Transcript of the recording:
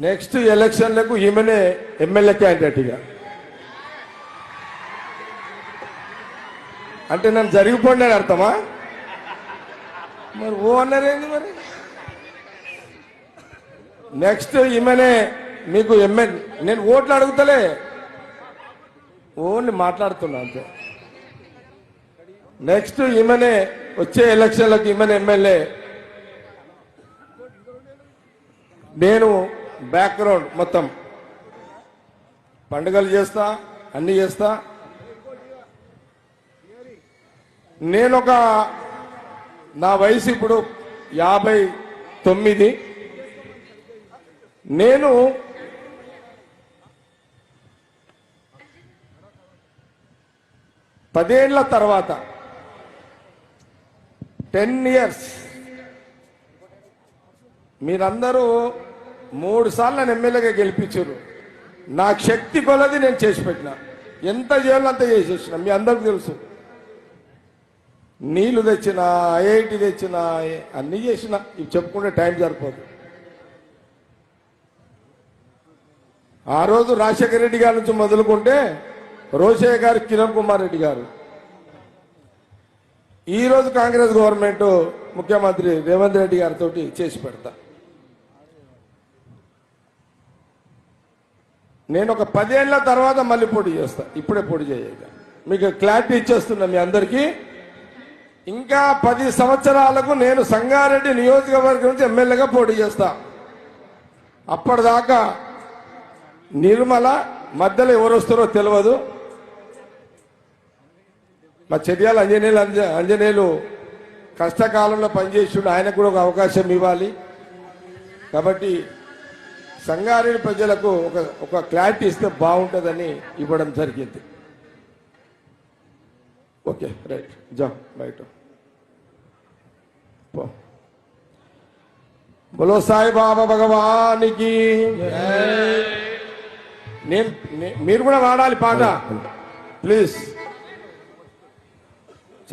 Next ఎలక్షన్లకు ఈమెనే MLA క్యాండిడేట్గా అంటే నన్ను జరిగిపోండి అని అర్థమా? మరి ఓ అన్నారేంది మరి? నెక్స్ట్ ఈమెనే మీకు ఎమ్మెల్యే. నేను ఓట్లు అడుగుతలే, ఓన్లీ మాట్లాడుతున్నా అంతే. నెక్స్ట్ ఈమెనే వచ్చే ఎలక్షన్లకు ఈమెనే ఎమ్మెల్యే. నేను బ్యాక్గ్రౌండ్ మొత్తం పండుగలు చేస్తా, అన్ని చేస్తా. నా వయసు ఇప్పుడు 59. నేను పదేళ్ల తర్వాత 10 years మీరందరూ 3 సార్లు నన్ను ఎమ్మెల్యేగా గెలిపించారు. నాకు శక్తి కొలది నేను చేసి పెట్టిన, ఎంత చేయాలో అంత చేసేసిన. మీ అందరికి తెలుసు. నీళ్లు తెచ్చిన, ఐఐటి తెచ్చిన, అన్నీ చేసిన. ఇవి చెప్పుకుంటే టైం సరిపోదు. ఆ రోజు రాజశేఖర రెడ్డి గారి నుంచి మొదలుకుంటే రోషయ్య గారు, కిరణ్ కుమార్ రెడ్డి గారు, ఈరోజు కాంగ్రెస్ గవర్నమెంట్ ముఖ్యమంత్రి రేవంత్ రెడ్డి గారితో చేసి పెడతా. నేను ఒక 10 ఏళ్ల తర్వాత మళ్ళీ పోటీ చేస్తా. ఇప్పుడే పోటీ చేయక మీకు క్లారిటీ ఇచ్చేస్తున్నా మీ అందరికీ. ఇంకా 10 సంవత్సరాలకు నేను సంగారెడ్డి నియోజకవర్గం నుంచి ఎమ్మెల్యేగా పోటీ చేస్తా. అప్పటిదాకా నిర్మల మధ్యలో ఎవరు వస్తారో తెలియదు. మా చర్యాల అంజనేయులు కష్టకాలంలో పనిచేసిండు, ఆయనకు కూడా ఒక అవకాశం ఇవ్వాలి. కాబట్టి సంగారెడ్డి ప్రజలకు ఒక క్లారిటీ ఇస్తే బాగుంటుందని ఇవ్వడం జరిగింది. ఓకే, రైట్, జా బయట బోలో సాయి బాబా భగవానికి. మీరు కూడా వాడాలి పాట ప్లీజ్.